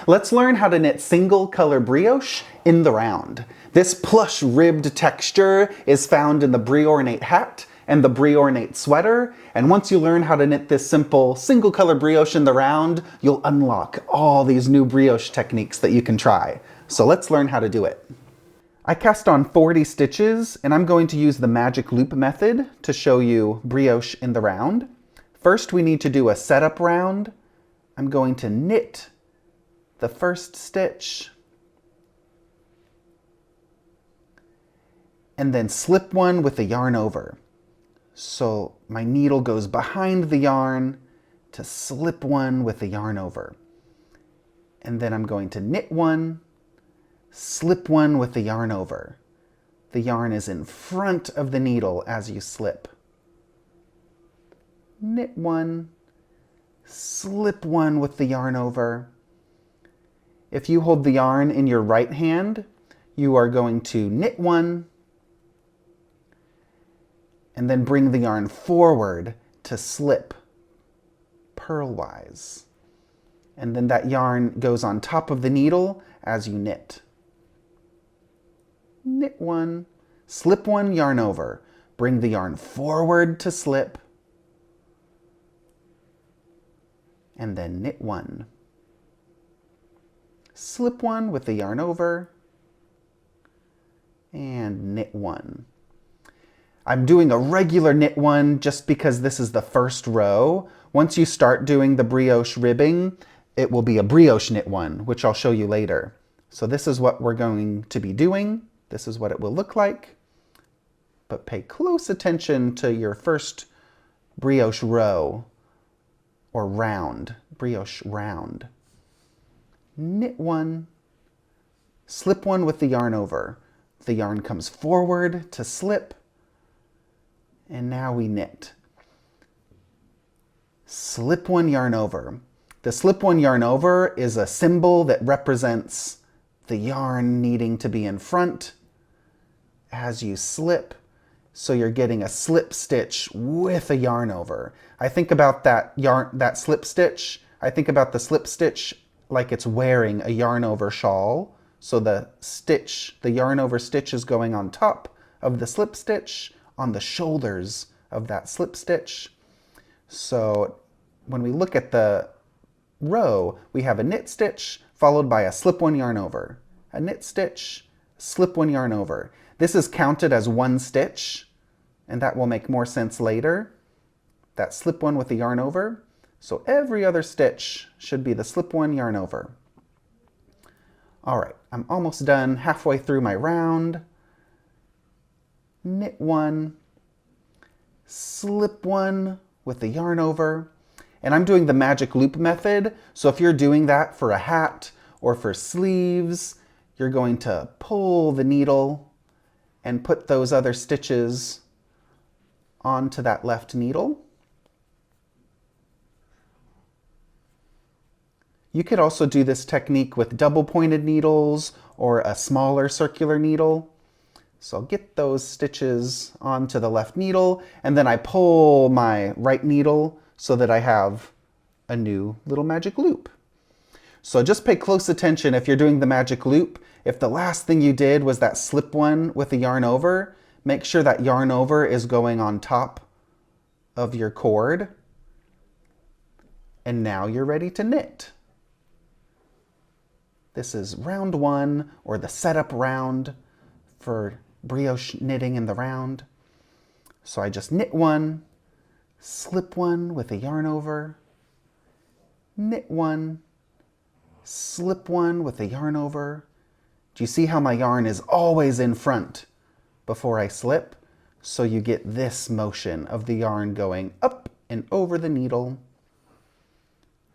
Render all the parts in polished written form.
Let's learn how to knit single color brioche in the round. This plush ribbed texture is found in the Brioche hat and the Brioche sweater, and once you learn how to knit this simple single color brioche in the round, you'll unlock all these new brioche techniques that you can try. So let's learn how to do it. I cast on 40 stitches, and I'm going to use the magic loop method to show you brioche in the round. First, we need to do a setup round. I'm going to knit the first stitch, and then slip one with the yarn over. So my needle goes behind the yarn to slip one with the yarn over. And then I'm going to knit one, slip one with the yarn over. The yarn is in front of the needle as you slip. Knit one, slip one with the yarn over. If you hold the yarn in your right hand, you are going to knit one, and then bring the yarn forward to slip purlwise. And then that yarn goes on top of the needle as you knit. Knit one, slip one, yarn over. Bring the yarn forward to slip, and then knit one. Slip one with the yarn over, and knit one. I'm doing a regular knit one just because this is the first row. Once you start doing the brioche ribbing, it will be a brioche knit one, which I'll show you later. So this is what we're going to be doing. This is what it will look like. But pay close attention to your first brioche row, or round, brioche round. Knit one, slip one with the yarn over. The yarn comes forward to slip, and now we knit. Slip one, yarn over. The slip one yarn over is a symbol that represents the yarn needing to be in front as you slip. So you're getting a slip stitch with a yarn over. I think about that slip stitch. I think about the slip stitch like it's wearing a yarn over shawl. So the yarn over stitch is going on top of the slip stitch, on the shoulders of that slip stitch. So when we look at the row, we have a knit stitch followed by a slip one yarn over. A knit stitch, slip one yarn over. This is counted as one stitch, and that will make more sense later. That slip one with the yarn over. So every other stitch should be the slip one yarn over. All right, I'm almost done, halfway through my round. Knit one, slip one with the yarn over. And I'm doing the magic loop method. So if you're doing that for a hat or for sleeves, you're going to pull the needle and put those other stitches onto that left needle. You could also do this technique with double pointed needles or a smaller circular needle. So I'll get those stitches onto the left needle, and then I pull my right needle so that I have a new little magic loop. So just pay close attention if you're doing the magic loop. If the last thing you did was that slip one with the yarn over, make sure that yarn over is going on top of your cord. And now you're ready to knit. This is round one, or the setup round for brioche knitting in the round. So I just knit one, slip one with a yarn over, knit one, slip one with a yarn over. Do you see how my yarn is always in front before I slip? So you get this motion of the yarn going up and over the needle.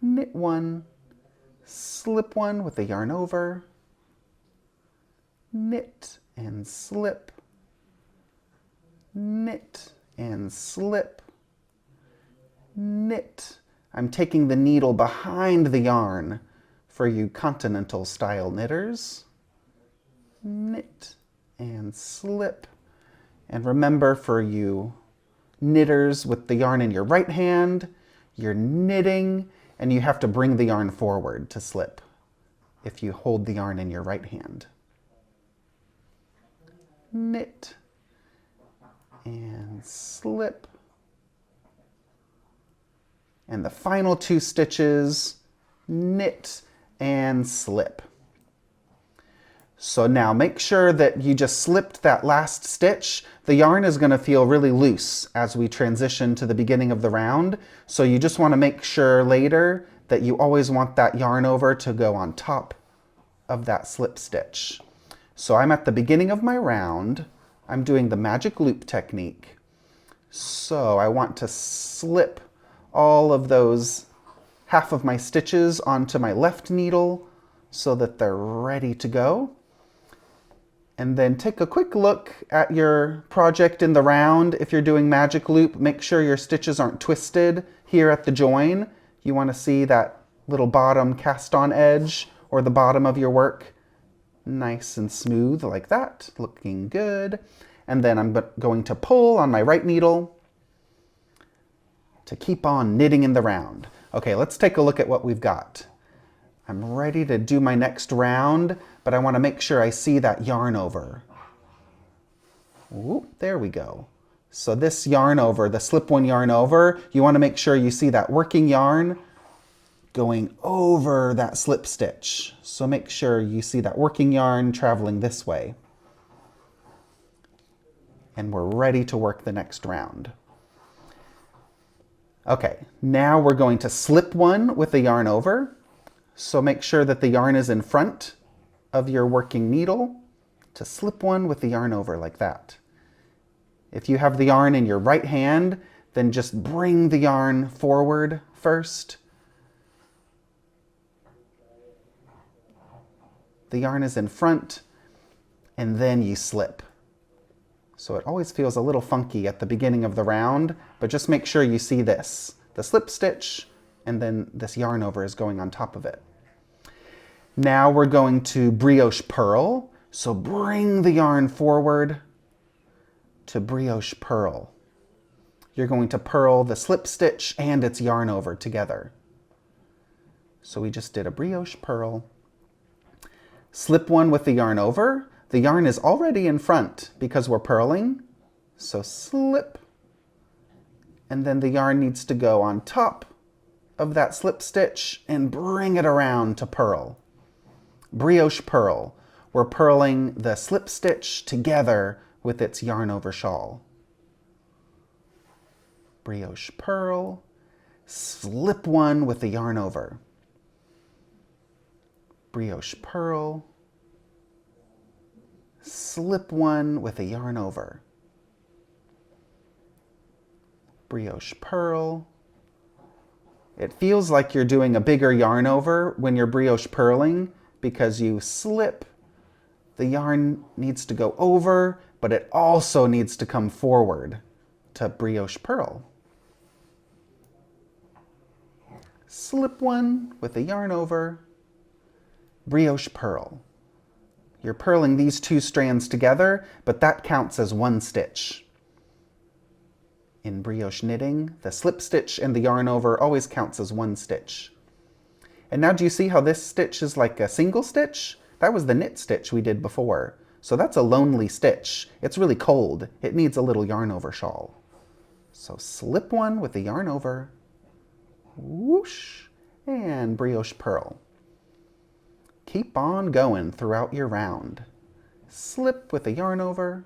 Knit one, slip one with the yarn over, knit and slip, knit and slip, knit. I'm taking the needle behind the yarn for you continental style knitters. Knit and slip. And remember, for you knitters with the yarn in your right hand, you're knitting and you have to bring the yarn forward to slip. if you hold the yarn in your right hand. Knit and slip. And the final 2 stitches, knit and slip. So now make sure that you just slipped that last stitch. The yarn is going to feel really loose as we transition to the beginning of the round. So you just want to make sure later that you always want that yarn over to go on top of that slip stitch. So I'm at the beginning of my round. I'm doing the magic loop technique. So I want to slip all of those half of my stitches onto my left needle so that they're ready to go. And then take a quick look at your project in the round. If you're doing magic loop, make sure your stitches aren't twisted here at the join. You want to see that little bottom cast on edge or the bottom of your work nice and smooth like that, looking good. And then I'm going to pull on my right needle to keep on knitting in the round. Okay, let's take a look at what we've got. I'm ready to do my next round, but I want to make sure I see that yarn over. Ooh, there we go. So this yarn over, the slip one yarn over, you want to make sure you see that working yarn going over that slip stitch. So make sure you see that working yarn traveling this way. And we're ready to work the next round. Okay, now we're going to slip one with the yarn over. So make sure that the yarn is in front of your working needle to slip one with the yarn over like that. If you have the yarn in your right hand, then just bring the yarn forward first. The yarn is in front, and then you slip. So it always feels a little funky at the beginning of the round, but just make sure you see this. The slip stitch, and then this yarn over is going on top of it. Now we're going to brioche purl. So bring the yarn forward to brioche purl. You're going to purl the slip stitch and its yarn over together. So we just did a brioche purl. Slip one with the yarn over. The yarn is already in front because we're purling. So slip. And then the yarn needs to go on top of that slip stitch and bring it around to purl. Brioche purl. We're purling the slip stitch together with its yarn over shawl. Brioche purl. Slip one with the yarn over. Brioche purl. Slip one with a yarn over. Brioche purl. It feels like you're doing a bigger yarn over when you're brioche purling because you slip. The yarn needs to go over, but it also needs to come forward to brioche purl. Slip one with a yarn over. Brioche purl. You're purling these two strands together, but that counts as one stitch. In brioche knitting, the slip stitch and the yarn over always counts as one stitch. And now do you see how this stitch is like a single stitch? That was the knit stitch we did before. So that's a lonely stitch. It's really cold. It needs a little yarn over shawl. So slip one with the yarn over, whoosh, and brioche purl. Keep on going throughout your round. Slip with a yarn over,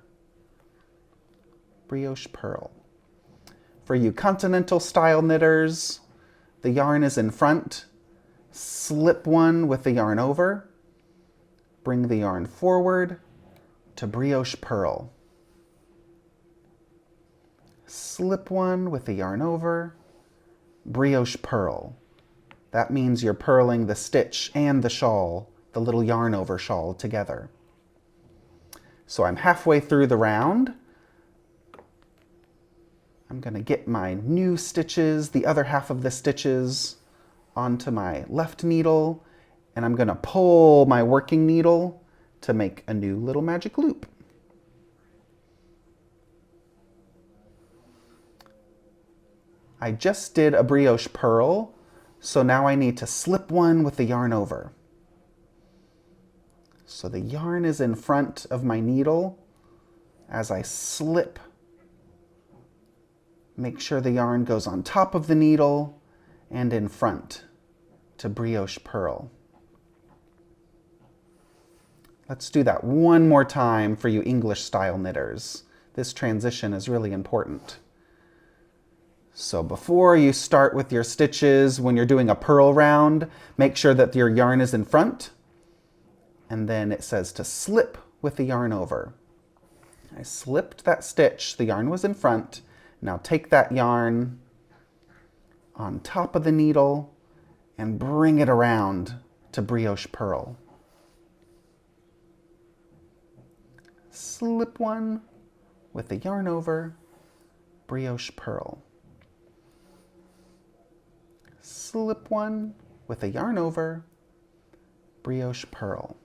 brioche purl. For you continental style knitters, the yarn is in front. Slip one with the yarn over, bring the yarn forward to brioche purl. Slip one with the yarn over, brioche purl. That means you're purling the stitch and the shawl, the little yarn over shawl together. So I'm halfway through the round. I'm going to get my new stitches, the other half of the stitches, onto my left needle, and I'm going to pull my working needle to make a new little magic loop. I just did a brioche purl, so now I need to slip one with the yarn over. So the yarn is in front of my needle. As I slip, make sure the yarn goes on top of the needle and in front to brioche purl. Let's do that one more time for you English style knitters. This transition is really important. So before you start with your stitches, when you're doing a purl round, make sure that your yarn is in front. And then it says to slip with the yarn over. I slipped that stitch, the yarn was in front. Now take that yarn on top of the needle and bring it around to brioche purl. Slip one with the yarn over, brioche purl. Slip one with the yarn over, brioche purl.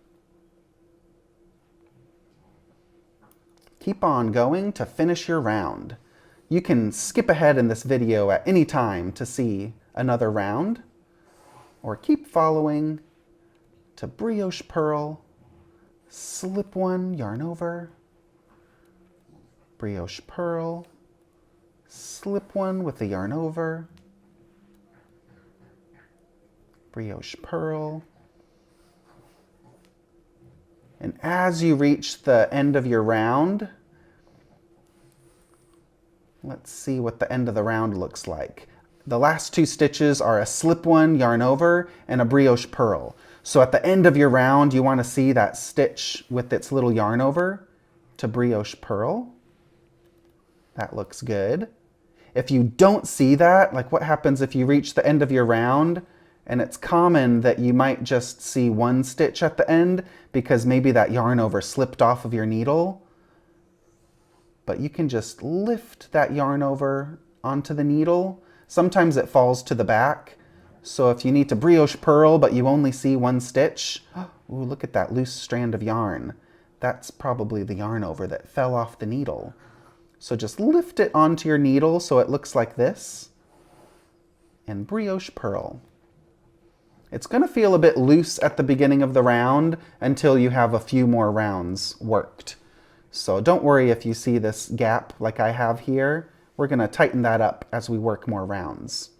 Keep on going to finish your round. You can skip ahead in this video at any time to see another round, or keep following to brioche purl, slip one, yarn over, brioche purl, slip one with the yarn over, brioche purl. And as you reach the end of your round, let's see what the end of the round looks like. The last two stitches are a slip one, yarn over, and a brioche purl. So at the end of your round, you want to see that stitch with its little yarn over to brioche purl. That looks good. If you don't see that, like what happens if you reach the end of your round, and it's common that you might just see one stitch at the end because maybe that yarn over slipped off of your needle. But you can just lift that yarn over onto the needle. Sometimes it falls to the back. So if you need to brioche purl but you only see one stitch, ooh, look at that loose strand of yarn. That's probably the yarn over that fell off the needle. So just lift it onto your needle so it looks like this, and brioche purl. It's going to feel a bit loose at the beginning of the round until you have a few more rounds worked. So don't worry if you see this gap like I have here. We're going to tighten that up as we work more rounds.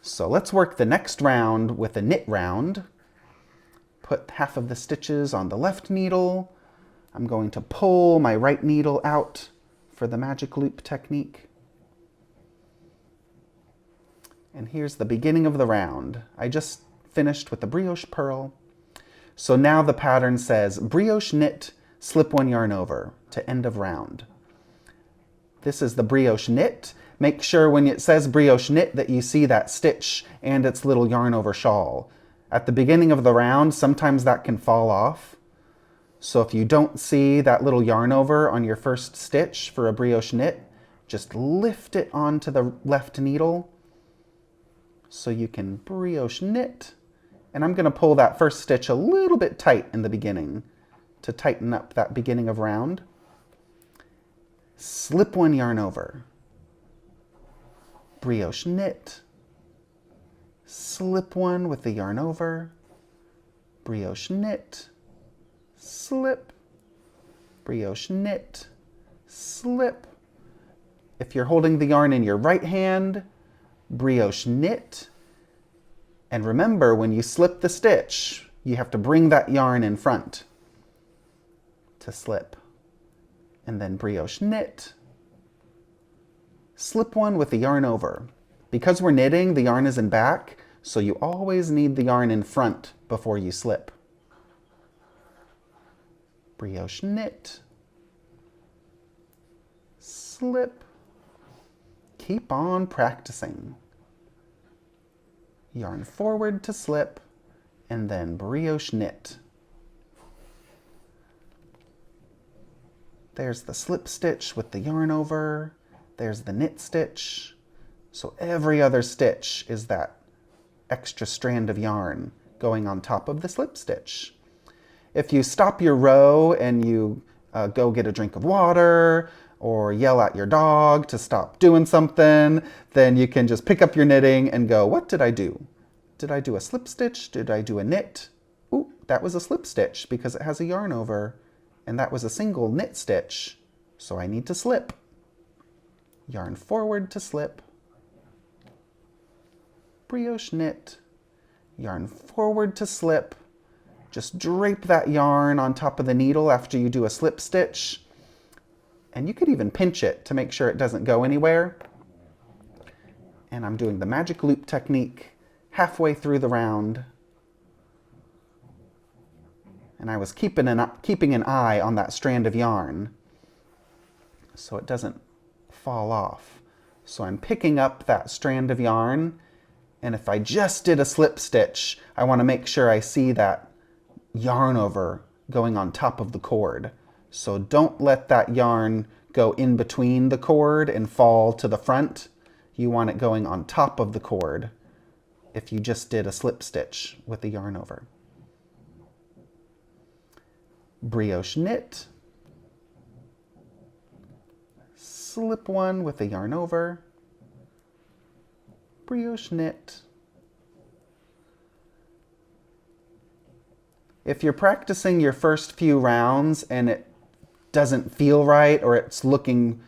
So let's work the next round with a knit round. Put half of the stitches on the left needle. I'm going to pull my right needle out for the magic loop technique. And here's the beginning of the round. I just finished with the brioche purl. So now the pattern says brioche knit, slip one yarn over to end of round. This is the brioche knit. Make sure when it says brioche knit that you see that stitch and its little yarn over shawl. At the beginning of the round, sometimes that can fall off. So if you don't see that little yarn over on your first stitch for a brioche knit, just lift it onto the left needle so you can brioche knit. And I'm going to pull that first stitch a little bit tight in the beginning to tighten up that beginning of round. Slip one yarn over, brioche knit, slip one with the yarn over, brioche knit, slip, brioche knit, slip. If you're holding the yarn in your right hand, brioche knit. And remember, when you slip the stitch, you have to bring that yarn in front to slip. And then brioche knit, slip one with the yarn over. Because we're knitting, the yarn is in back, so you always need the yarn in front before you slip. Brioche knit, slip. Keep on practicing. Yarn forward to slip, and then brioche knit. There's the slip stitch with the yarn over. There's the knit stitch. So every other stitch is that extra strand of yarn going on top of the slip stitch. If you stop your row and you go get a drink of water or yell at your dog to stop doing something, then you can just pick up your knitting and go, what did I do? Did I do a slip stitch? Did I do a knit? Ooh, that was a slip stitch because it has a yarn over, and that was a single knit stitch, so I need to slip. Yarn forward to slip, brioche knit, yarn forward to slip. Just drape that yarn on top of the needle after you do a slip stitch, and you could even pinch it to make sure it doesn't go anywhere. And I'm doing the magic loop technique halfway through the round. And I was keeping an eye on that strand of yarn so it doesn't fall off. So I'm picking up that strand of yarn, and if I just did a slip stitch, I want to make sure I see that yarn over going on top of the cord. So don't let that yarn go in between the cord and fall to the front. You want it going on top of the cord if you just did a slip stitch with the yarn over. Brioche knit, slip one with the yarn over, brioche knit. If you're practicing your first few rounds and it doesn't feel right or it's looking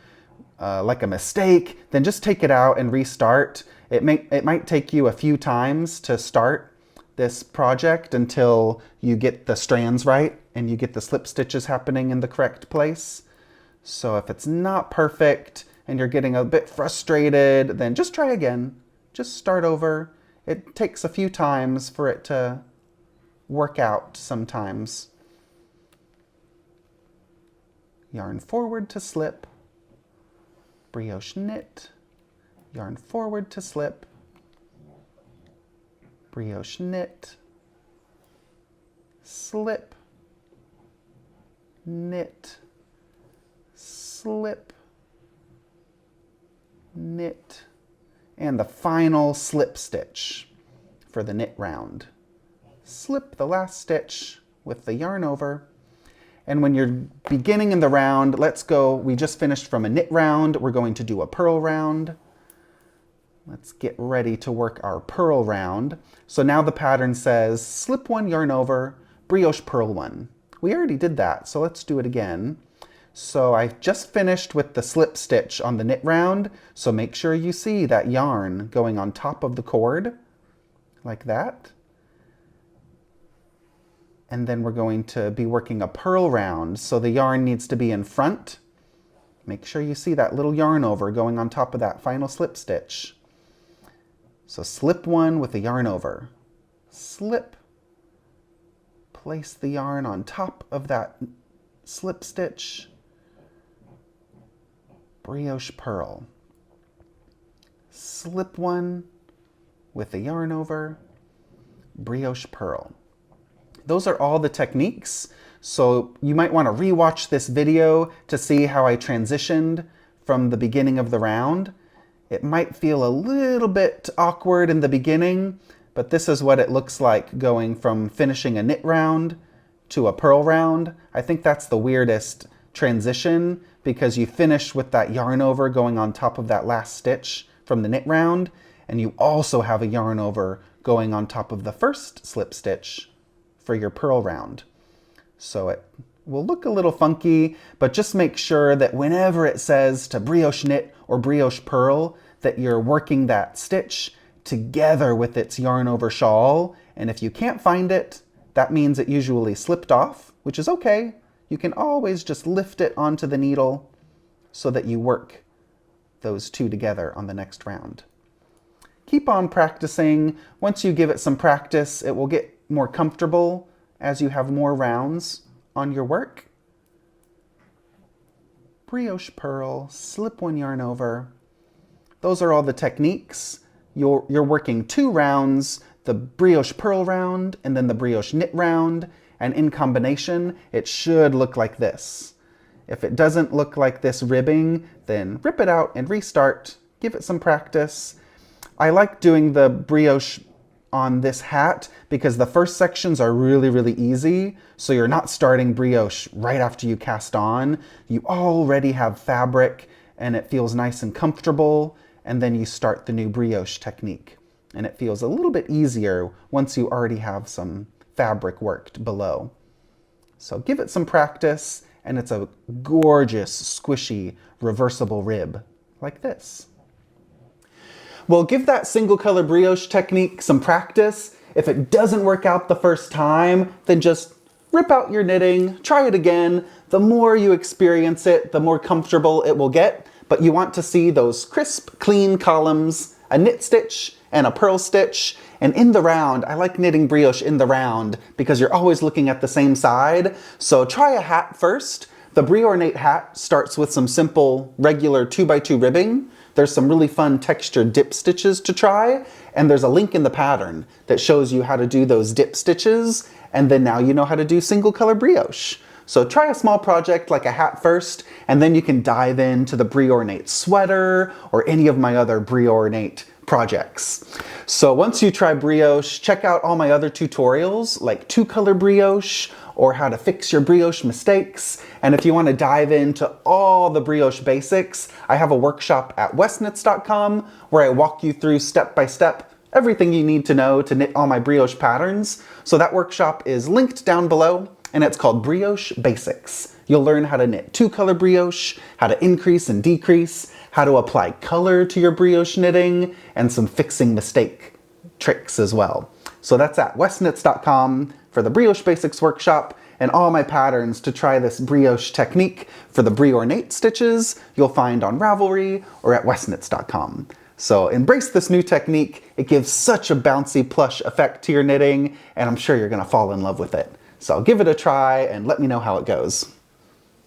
like a mistake, then just take it out and restart. It might take you a few times to start this project until you get the strands right and you get the slip stitches happening in the correct place. So if it's not perfect and you're getting a bit frustrated, then just try again. Just start over. It takes a few times for it to work out sometimes. Yarn forward to slip, brioche knit, yarn forward to slip, brioche knit, slip, knit, slip, knit, and the final slip stitch for the knit round. Slip the last stitch with the yarn over. And when you're beginning in the round, let's go, we just finished from a knit round, we're going to do a purl round. Let's get ready to work our purl round. So now the pattern says slip one, yarn over, brioche purl one. We already did that, so let's do it again. So I just finished with the slip stitch on the knit round, so make sure you see that yarn going on top of the cord, like that. And then we're going to be working a purl round, so the yarn needs to be in front. Make sure you see that little yarn over going on top of that final slip stitch. So slip one with the yarn over, slip, place the yarn on top of that slip stitch, brioche purl, slip one with the yarn over, brioche purl. Those are all the techniques, so you might want to re-watch this video to see how I transitioned from the beginning of the round. It might feel a little bit awkward in the beginning, but this is what it looks like going from finishing a knit round to a purl round. I think that's the weirdest transition because you finish with that yarn over going on top of that last stitch from the knit round, and you also have a yarn over going on top of the first slip stitch for your purl round. So it will look a little funky, but just make sure that whenever it says to brioche knit or brioche purl, that you're working that stitch together with its yarn over shawl. And if you can't find it, that means it usually slipped off, which is okay. You can always just lift it onto the needle so that you work those two together on the next round. Keep on practicing. Once you give it some practice, it will get more comfortable as you have more rounds on your work. Brioche purl, slip one yarn over. Those are all the techniques. You're working 2 rounds, the brioche purl round and then the brioche knit round, and in combination it should look like this. If it doesn't look like this ribbing, then rip it out and restart. Give it some practice. I like doing the brioche on this hat because the first sections are really, really easy. So you're not starting brioche right after you cast on. You already have fabric and it feels nice and comfortable. And then you start the new brioche technique. And it feels a little bit easier once you already have some fabric worked below. So give it some practice, and it's a gorgeous, squishy, reversible rib, like this. Well, give that single color brioche technique some practice. If it doesn't work out the first time, then just rip out your knitting, try it again. The more you experience it, the more comfortable it will get. But you want to see those crisp, clean columns, a knit stitch and a purl stitch. And in the round, I like knitting brioche in the round because you're always looking at the same side. So try a hat first. The Brioche hat starts with some simple, regular 2x2 ribbing. There's some really fun textured dip stitches to try, and there's a link in the pattern that shows you how to do those dip stitches, and then now you know how to do single color brioche. So try a small project like a hat first, and then you can dive into the Brioche sweater or any of my other Brioche projects. So once you try brioche, check out all my other tutorials like 2-color brioche or how to fix your brioche mistakes. And if you want to dive into all the brioche basics, I have a workshop at Westknits.com where I walk you through step by step everything you need to know to knit all my brioche patterns. So that workshop is linked down below, and it's called Brioche Basics. You'll learn how to knit 2-color brioche, how to increase and decrease, how to apply color to your brioche knitting, and some fixing mistake tricks as well. So that's at Westknits.com for the Brioche Basics workshop, and all my patterns to try this brioche technique for the Brioche stitches you'll find on Ravelry or at Westknits.com. So embrace this new technique. It gives such a bouncy plush effect to your knitting, and I'm sure you're gonna fall in love with it. So give it a try and let me know how it goes.